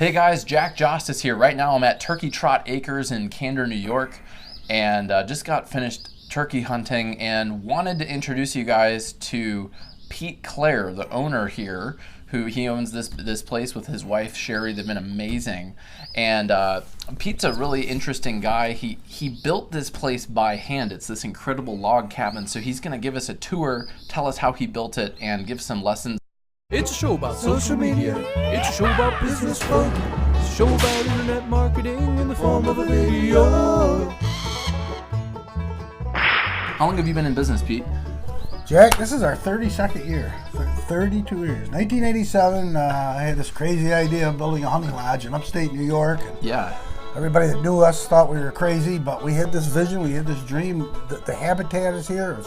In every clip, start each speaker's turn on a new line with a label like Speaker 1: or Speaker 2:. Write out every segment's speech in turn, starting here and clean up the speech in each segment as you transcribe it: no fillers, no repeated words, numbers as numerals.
Speaker 1: Hey guys, Jack Jostes here. Right now I'm at Turkey Trot Acres in Candor, New York, and just got finished turkey hunting and wanted to introduce you guys to Pete Clare, the owner here, who he owns this place with his wife Sherry. They've been amazing, and Pete's a really interesting guy. He built this place by hand. It's this incredible log cabin, so he's going to give us a tour, tell us how he built it, and give some lessons.
Speaker 2: It's a show about social media. It's a show about business folk. It's a show about internet marketing in the form of a video.
Speaker 1: How long have you been in business, Pete?
Speaker 3: Jack, this is our 32nd year. 32 years. 1987, I had this crazy idea of building a hunting lodge in upstate New York.
Speaker 1: Yeah.
Speaker 3: Everybody that knew us thought we were crazy, but we had this vision, we had this dream. The habitat is here.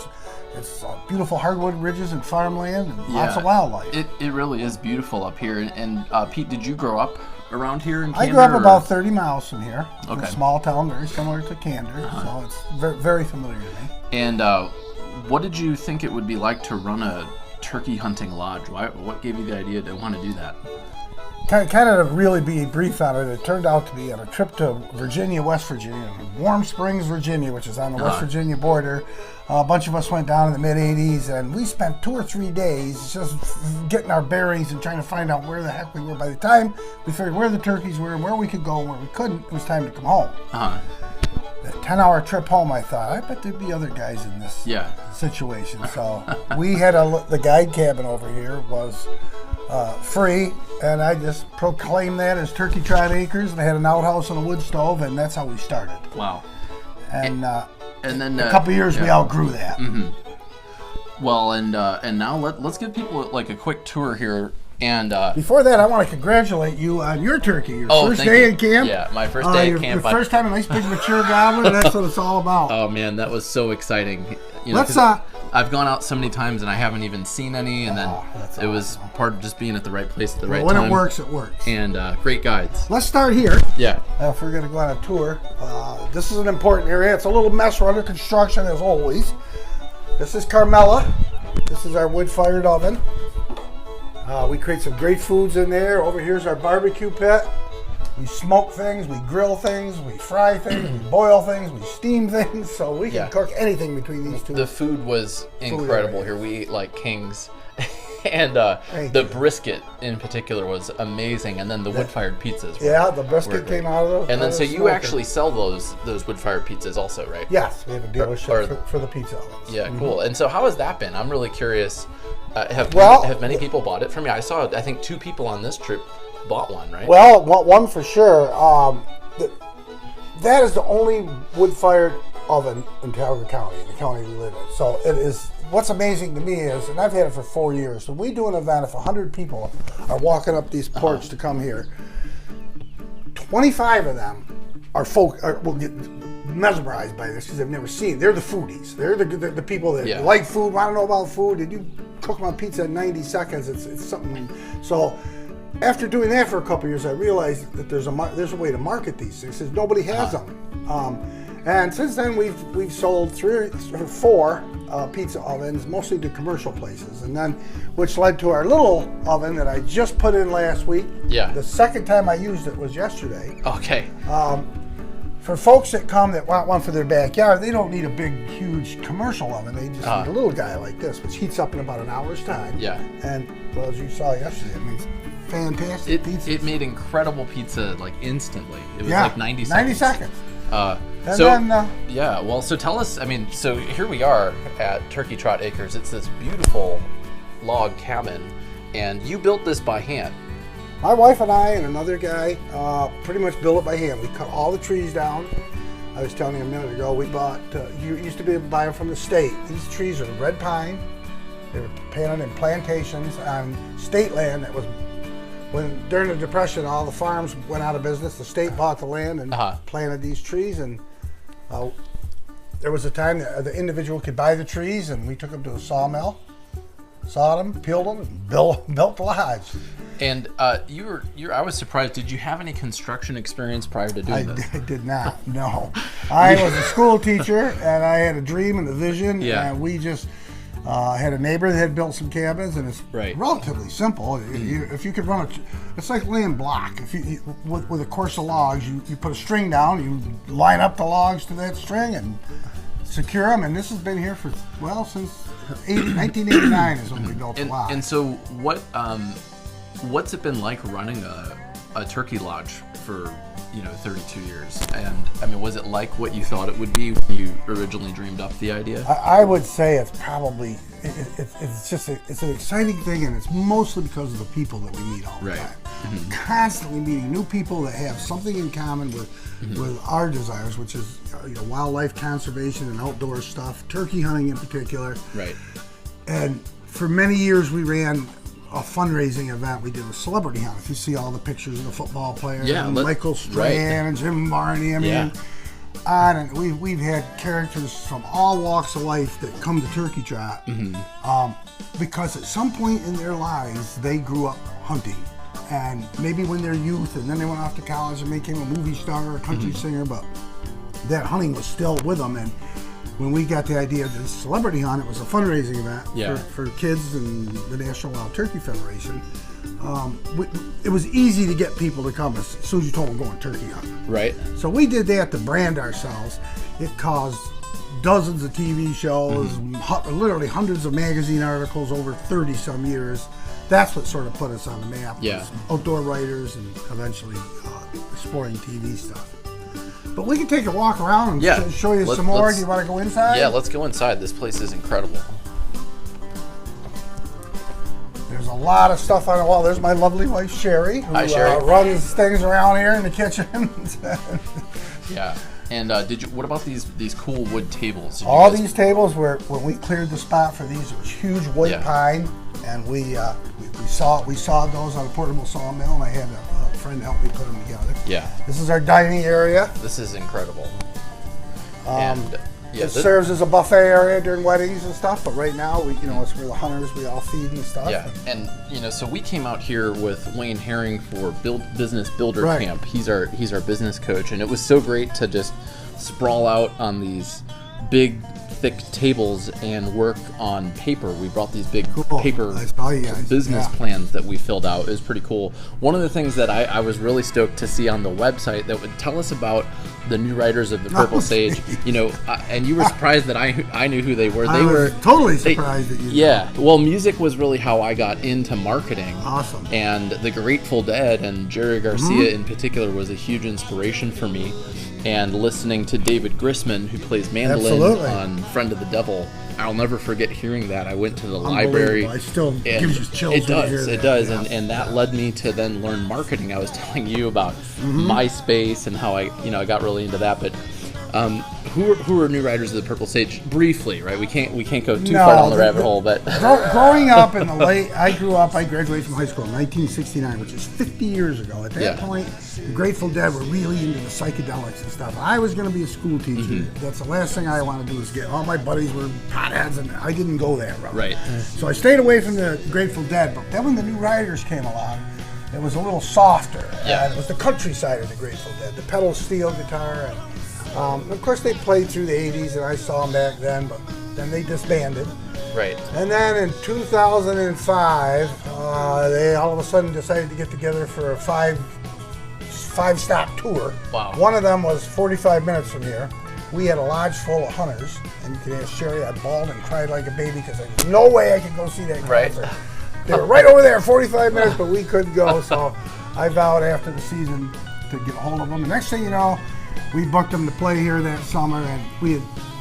Speaker 3: It's beautiful hardwood ridges and farmland and lots of wildlife.
Speaker 1: It really is beautiful up here. And Pete, did you grow up around here in Candor?
Speaker 3: I grew up about 30 miles from here.
Speaker 1: Okay.
Speaker 3: In a small town, very similar to Candor, so it's very, very familiar to me.
Speaker 1: And what did you think it would be like to run a turkey hunting lodge? What gave you the idea to want to do that?
Speaker 3: Kind of to really be brief on it, it turned out to be on a trip to Virginia, West Virginia, Warm Springs, Virginia, which is on the West Virginia border. A bunch of us went down in the mid-'80s, and we spent 2 or 3 days just getting our bearings and trying to find out where the heck we were. By the time we figured where the turkeys were and where we could go and where we couldn't, it was time to come home. That 10-hour trip home, I thought, I bet there'd be other guys in this situation. So we had the guide cabin over here was free, and I just proclaimed that as Turkey Trot Acres, and I had an outhouse and a wood stove, and that's how we started.
Speaker 1: Wow.
Speaker 3: And
Speaker 1: then
Speaker 3: a couple of years we outgrew that.
Speaker 1: Mm-hmm. Well, and now let's give people like a quick tour here. And
Speaker 3: before that, I want to congratulate you on your turkey. Your first
Speaker 1: thank
Speaker 3: day
Speaker 1: you.
Speaker 3: in camp.
Speaker 1: Yeah, my first day in camp.
Speaker 3: Your first time a nice big mature gobbler. That's what it's all about.
Speaker 1: Oh man, that was so exciting. You know,
Speaker 3: Let's
Speaker 1: I've gone out so many times and I haven't even seen any, and then it was part of just being at the right place at the right time.
Speaker 3: When it works, it works.
Speaker 1: And great guides.
Speaker 3: Let's start here.
Speaker 1: Yeah.
Speaker 3: If we're going to go on a tour, this is an important area. It's a little mess. We're under construction as always. This is Carmela. This is our wood-fired oven. We create some great foods in there. Over here's our barbecue pit. We smoke things, we grill things, we fry things, we boil things, we steam things, so we can cook anything between these two.
Speaker 1: The food was incredible here. We eat like kings. And the brisket in particular was amazing, and then the wood-fired pizzas.
Speaker 3: The brisket came out of those.
Speaker 1: And then so you actually sell those wood-fired pizzas also, right?
Speaker 3: Yes, we have a dealership for the pizza ovens.
Speaker 1: Yeah, cool. And so how has that been? I'm really curious. Have many people bought it from you? I think 2 people on this trip bought one, right?
Speaker 3: Well, one for sure. That is the only wood-fired oven in Candor County, in the county we live in. So it is. What's amazing to me is, and I've had it for 4 years, so we do an event if 100 people are walking up these ports to come here, 25 of them will get mesmerized by this because they've never seen it. They're the foodies. They're the people that like food, want to know about food. Did you cook my pizza in 90 seconds? It's something. So after doing that for a couple of years, I realized that there's a way to market these things because nobody has them. And since then, we've sold 3 or 4 pizza ovens, mostly to commercial places, and then which led to our little oven that I just put in last week.
Speaker 1: Yeah. The
Speaker 3: second time I used it was yesterday.
Speaker 1: Okay.
Speaker 3: For folks that come that want one for their backyard, they don't need a big, huge commercial oven. They just need a little guy like this, which heats up in about an hour's time. Yeah. And well, as you saw yesterday, it makes fantastic pizza. It
Speaker 1: made incredible pizza like instantly. It was like 90 seconds.
Speaker 3: 90 seconds.
Speaker 1: So tell us, so here we are at Turkey Trot Acres. It's this beautiful log cabin, and you built this by hand.
Speaker 3: My wife and I and another guy pretty much built it by hand. We cut all the trees down. I was telling you a minute ago, we bought, you used to be able to buy them from the state. These trees are red pine. They were planted in plantations on state land that was, during the Depression, all the farms went out of business. The state bought the land and planted these trees, and there was a time that the individual could buy the trees, and we took them to a sawmill, sawed them, peeled them, and built the lodge.
Speaker 1: And I was surprised. Did you have any construction experience prior to doing this?
Speaker 3: I did not. No, I was a school teacher, and I had a dream and a vision, and we just I had a neighbor that had built some cabins, and it's
Speaker 1: Right.
Speaker 3: relatively simple. If you could run it's like laying block. If you with a course of logs, you put a string down, you line up the logs to that string, and secure them. And this has been here for since 1989 is when we built the lodge.
Speaker 1: And so what's it been like running a turkey lodge for 32 years? And I mean, was it like what you thought it would be when you originally dreamed up the idea?
Speaker 3: I would say it's probably it's an exciting thing, and it's mostly because of the people that we meet all the
Speaker 1: Right.
Speaker 3: time.
Speaker 1: Mm-hmm.
Speaker 3: Constantly meeting new people that have something in common with our desires, which is wildlife conservation and outdoor stuff, turkey hunting in particular.
Speaker 1: Right.
Speaker 3: And for many years we ran a fundraising event. We did a celebrity hunt. If you see all the pictures of the football players, and Michael Strahan and Jim Varney, I mean, and we've had characters from all walks of life that come to Turkey Trot because at some point in their lives they grew up hunting, and maybe when they're youth, and then they went off to college and became a movie star or a country singer, but that hunting was still with them. And when we got the idea of this celebrity hunt, it was a fundraising event for kids and the National Wild Turkey Federation. It was easy to get people to come as soon as you told them going turkey hunting.
Speaker 1: Right.
Speaker 3: So we did that to brand ourselves. It caused dozens of TV shows, literally hundreds of magazine articles over 30 some years. That's what sort of put us on the map.
Speaker 1: Yeah.
Speaker 3: Outdoor writers and eventually exploring TV stuff. But we can take a walk around and show you some more. Do you want to go inside?
Speaker 1: Yeah, let's go inside. This place is incredible.
Speaker 3: There's a lot of stuff on the wall. There's my lovely wife, Sherry, who
Speaker 1: Hi, Sherry.
Speaker 3: runs things around here in the kitchen.
Speaker 1: Yeah. And what about these cool wood tables?
Speaker 3: All these tables were, when we cleared the spot for these, it was huge wood pine, and we sawed those on a portable sawmill, and I had a friend help me put them together.
Speaker 1: Yeah.
Speaker 3: This is our dining area.
Speaker 1: This is incredible.
Speaker 3: It serves as a buffet area during weddings and stuff, but right now it's for the hunters. We all feed and stuff.
Speaker 1: Yeah, and so we came out here with Wayne Herring for Business Builder Camp. He's our business coach, and it was so great to just sprawl out on these big, thick tables and work on paper. We brought these big paper business plans that we filled out. It was pretty cool. One of the things that I was really stoked to see on the website that would tell us about the new writers of the Purple Sage, and you were surprised that I knew who they were.
Speaker 3: I was totally surprised that you knew.
Speaker 1: Yeah, well, music was really how I got into marketing.
Speaker 3: Awesome.
Speaker 1: And the Grateful Dead and Jerry Garcia in particular was a huge inspiration for me. And listening to David Grisman, who plays mandolin on Friend of the Devil, I'll never forget hearing that. I went to the library.
Speaker 3: It still gives you chills.
Speaker 1: It does. And that led me to then learn marketing. I was telling you about MySpace and how I got really into that. But who are new writers of the Purple Sage? Briefly, right? We can't go too far down the rabbit hole. But
Speaker 3: growing up in I graduated from high school in 1969, which is 50 years ago. At that point, the Grateful Dead were really into the psychedelics and stuff. I was going to be a school teacher. That's the last thing I wanted to do is get. All my buddies were potheads, and I didn't go that route.
Speaker 1: Right.
Speaker 3: So I stayed away from the Grateful Dead. But then when the new writers came along, it was a little softer.
Speaker 1: Yeah.
Speaker 3: And it was the country side of the Grateful Dead, the pedal steel guitar. And of course, they played through the 80s, and I saw them back then, but then they disbanded.
Speaker 1: Right.
Speaker 3: And then in 2005, they all of a sudden decided to get together for a five-stop tour.
Speaker 1: Wow.
Speaker 3: One of them was 45 minutes from here. We had a lodge full of hunters, and you can ask Sherry, I bawled and cried like a baby because there's no way I could go see that concert. They were right over there, 45 minutes, but we couldn't go, so I vowed after the season to get a hold of them. The next thing you know, we booked them to play here that summer, and we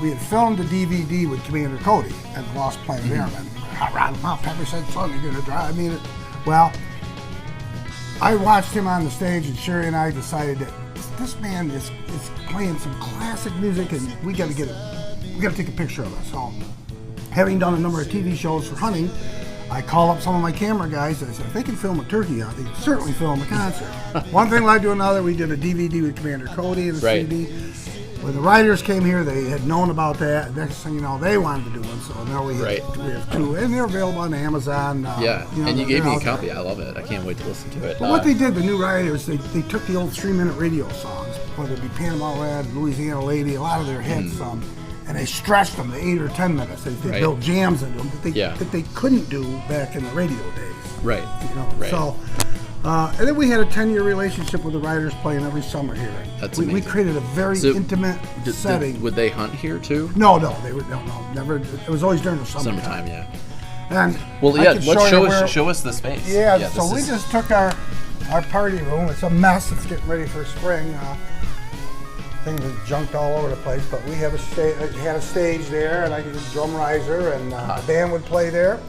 Speaker 3: had filmed a DVD with Commander Cody at the Lost Planet Airmen. Hot Rod Mount Pepper said, son, you're going to drive. I watched him on the stage, and Sherry and I decided that this man is playing some classic music, and we got to take a picture of it. So, having done a number of TV shows for hunting, I call up some of my camera guys and I said, if they can film a turkey hunt, they can certainly film a concert. One thing led to another. We did a DVD with Commander Cody and a CD. When the writers came here, they had known about that. Next thing you know, they wanted to do one. So now we have two, and they're available on Amazon.
Speaker 1: And you gave me a copy. I love it. I can't wait to listen to it.
Speaker 3: But what they did, the new writers, they took the old 3-minute radio songs, whether it be Panama Red, Louisiana Lady, a lot of their hits, and they stretched them to 8 or 10 minutes. They built jams into them that they couldn't do back in the radio days.
Speaker 1: Right.
Speaker 3: You know. Right. So, and then we had a 10-year relationship with the riders playing every summer here.
Speaker 1: That's amazing.
Speaker 3: We created a very intimate setting.
Speaker 1: Would they hunt here too?
Speaker 3: No, they would never. It was always during the summertime.
Speaker 1: Yeah.
Speaker 3: And
Speaker 1: let's show us the space.
Speaker 3: Yeah, so we just took our party room. It's a mess. It's getting ready for spring. Things are junked all over the place, but we have had a stage there, and I did a drum riser, and the band would play there.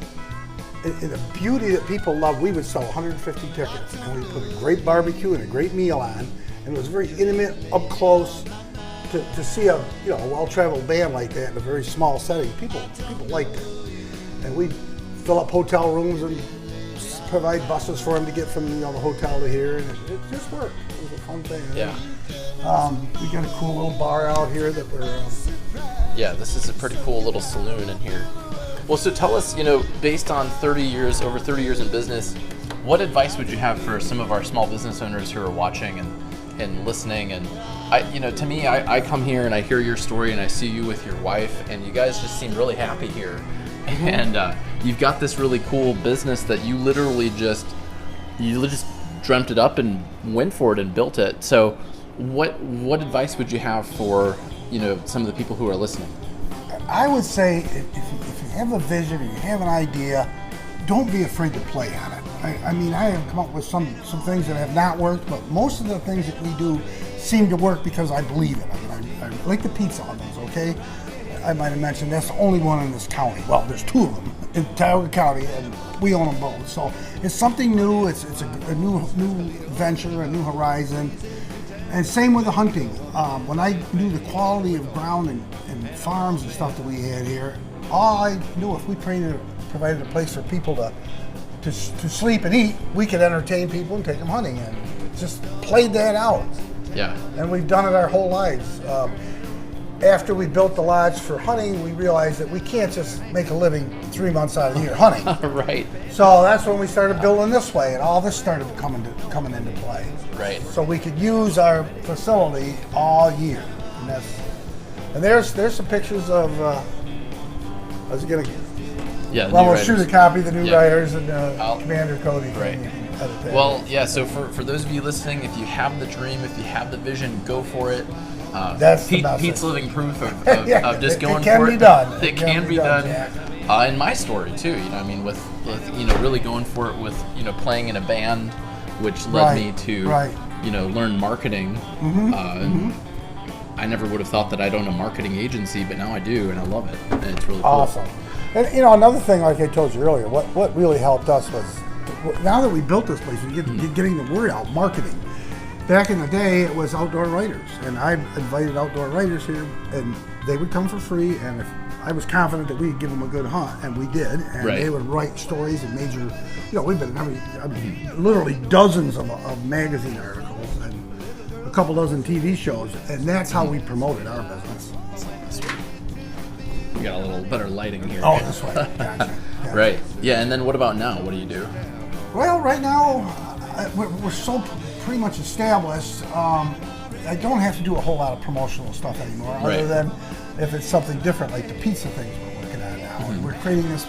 Speaker 3: The beauty that people love, we would sell 150 tickets, and we put a great barbecue and a great meal on, and it was very intimate, up close. To see a well-traveled band like that in a very small setting, people liked it, and we'd fill up hotel rooms and provide buses for them to get from the hotel to here, and it just worked. It was a fun thing.
Speaker 1: Yeah.
Speaker 3: We got a cool little bar out here that we're.
Speaker 1: Yeah, this is a pretty cool little saloon in here. Well, so tell us, based on over 30 years in business, what advice would you have for some of our small business owners who are watching and listening? And to me, I come here and I hear your story and I see you with your wife, and you guys just seem really happy here. And you've got this really cool business that you literally just dreamt it up and went for it and built it. So what advice would you have for some of the people who are listening?
Speaker 3: I would say if you have a vision or you have an idea, don't be afraid to play on it. I have come up with some things that have not worked, but most of the things that we do seem to work because I believe in them. I like the pizza ovens, okay? I might have mentioned that's the only one in this county. Well, there's 2 of them in Tioga County, and we own them both. So it's something new. It's a new venture, a new horizon. And same with the hunting. When I knew the quality of ground and farms and stuff that we had here, all I knew, if we provided a place for people to sleep and eat, we could entertain people and take them hunting, and just played that out.
Speaker 1: Yeah.
Speaker 3: And we've done it our whole lives. After we built the lodge for hunting, we realized that we can't just make a living 3 months out of the year hunting.
Speaker 1: Right.
Speaker 3: So that's when we started building this way, and all this started coming into play.
Speaker 1: Right.
Speaker 3: So we could use our facility all year, and there's some pictures of. I was gonna.
Speaker 1: Yeah.
Speaker 3: Well, we'll shoot a copy of the new writers and Commander Cody.
Speaker 1: Right. Well, yeah. So for those of you listening, if you have the dream, if you have the vision, go for it.
Speaker 3: That's
Speaker 1: Pete's living proof of just going
Speaker 3: it can
Speaker 1: for
Speaker 3: be
Speaker 1: it.
Speaker 3: done.
Speaker 1: It can be done.
Speaker 3: Yeah.
Speaker 1: In my story too, with really going for it with playing in a band, which led me to learn marketing. I never would have thought that I'd own a marketing agency, but now I do, and I love it. And it's really cool.
Speaker 3: Awesome. And another thing, like I told you earlier, what really helped us was, now that we built this place, getting the word out, marketing. Back in the day, it was outdoor writers, and I invited outdoor writers here, and they would come for free, and if I was confident that we'd give them a good hunt, and we did, and they would write stories in major, we've been in literally dozens of magazine articles and a couple dozen TV shows, and that's how we promoted our business.
Speaker 1: We got a little better lighting here.
Speaker 3: Oh, this way. Gotcha. Yeah.
Speaker 1: Right. Yeah, and then what about now? What do you do?
Speaker 3: Well, right now, we're so pretty much established. I don't have to do a whole lot of promotional stuff anymore, other than if it's something different, like the pizza things we're working on now. And we're creating this.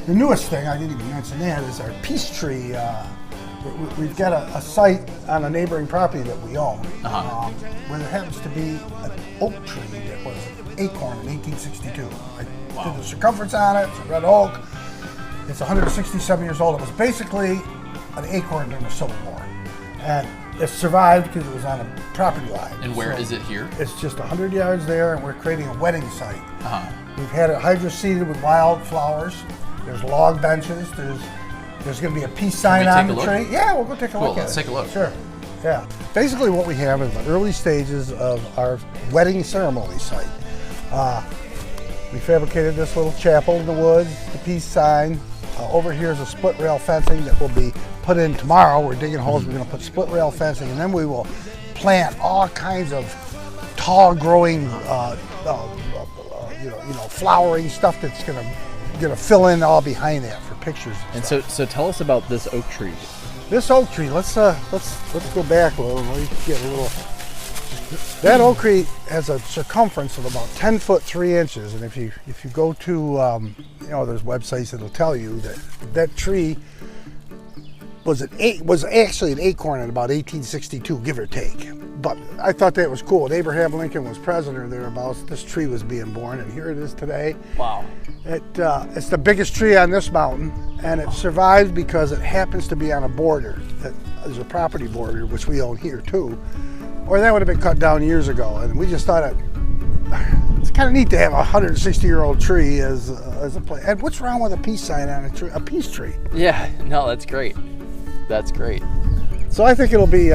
Speaker 3: The newest thing, I didn't even mention that, is our peace tree. We've got a site on a neighboring property that we own, where there happens to be an oak tree that was an acorn in 1862. I did the circumference on it. It's a red oak. It's 167 years old. It was basically an acorn during the Civil War. And it survived because it was on a property line.
Speaker 1: And where is it here?
Speaker 3: It's just 100 yards there, and we're creating a wedding site. We've had it hydro-seeded with wildflowers. There's log benches. There's going to be a peace sign on the tree. Yeah, we'll go take a look at it.
Speaker 1: Let's take a look.
Speaker 3: Sure. Yeah. Basically what we have is the early stages of our wedding ceremony site. We fabricated this little chapel in the woods, the peace sign. Over here is a split rail fencing that will be put in tomorrow. We're digging holes. We're going to put split rail fencing, and then we will plant all kinds of tall growing, flowering stuff that's going to fill in all behind that for pictures.
Speaker 1: And so tell us about this oak tree.
Speaker 3: This oak tree. Let's go back a little. Let me get a little That oak tree has a circumference of about 10 foot 3 inches, and if you go to you know, there's websites that'll tell you that that tree was actually an acorn in about 1862, give or take. But I thought that was cool. When Abraham Lincoln was president or thereabouts, this tree was being born, and here it is today.
Speaker 1: Wow.
Speaker 3: It's the biggest tree on this mountain, and it survived because it happens to be on a border. There's a property border, which we own here too, or that would have been cut down years ago. And we just thought it's kind of neat to have a 160-year-old tree as a place. And what's wrong with a peace sign on a tree, a peace tree?
Speaker 1: Yeah, no, that's great. That's great.
Speaker 3: So I think it'll be,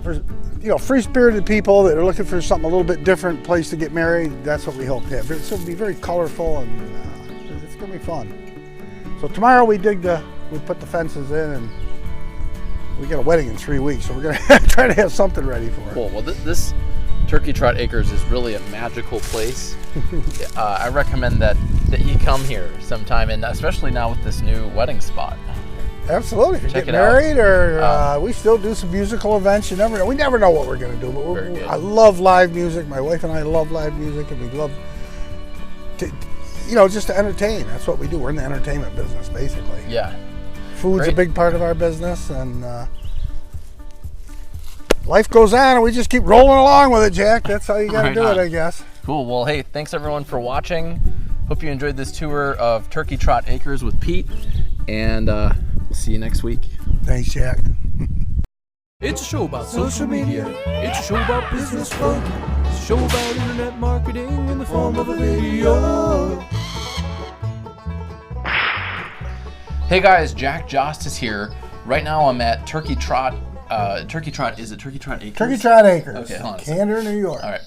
Speaker 3: for, you know, free-spirited people that are looking for something a little bit different place to get married. That's what we hope to have. It's going to be very colorful, and it's going to be fun. So tomorrow we put the fences in, and we got a wedding in 3 weeks, so we're going to try to have something ready for it.
Speaker 1: Cool. Well, this Turkey Trot Acres is really a magical place. I recommend that you come here sometime, and especially now with this new wedding spot.
Speaker 3: Absolutely. If you
Speaker 1: Check
Speaker 3: get
Speaker 1: it out.
Speaker 3: married, or we still do some musical events. You never know. We never know what we're going to do. But
Speaker 1: Very good.
Speaker 3: I love live music. My wife and I love live music, and we love to, you know, just to entertain. That's what we do. We're in the entertainment business, basically.
Speaker 1: Yeah.
Speaker 3: Food's
Speaker 1: Great.
Speaker 3: a big part of our business, and life goes on, and we just keep rolling along with it, Jack. That's how you got to
Speaker 1: Right
Speaker 3: do
Speaker 1: on.
Speaker 3: it, I guess.
Speaker 1: Cool. Well, hey, thanks everyone for watching. Hope you enjoyed this tour of Turkey Trot Acres with Pete, and we'll see you next week.
Speaker 3: Thanks, Jack.
Speaker 2: It's a show about social media. It's a show about business folk. It's a show about internet marketing in the form of a video.
Speaker 1: Hey guys, Jack Jostes here. Right now I'm at Turkey Trot. Is it Turkey Trot Acres?
Speaker 3: Turkey Trot Acres.
Speaker 1: Okay, hold on a second.
Speaker 3: Candor, New York.
Speaker 1: All right.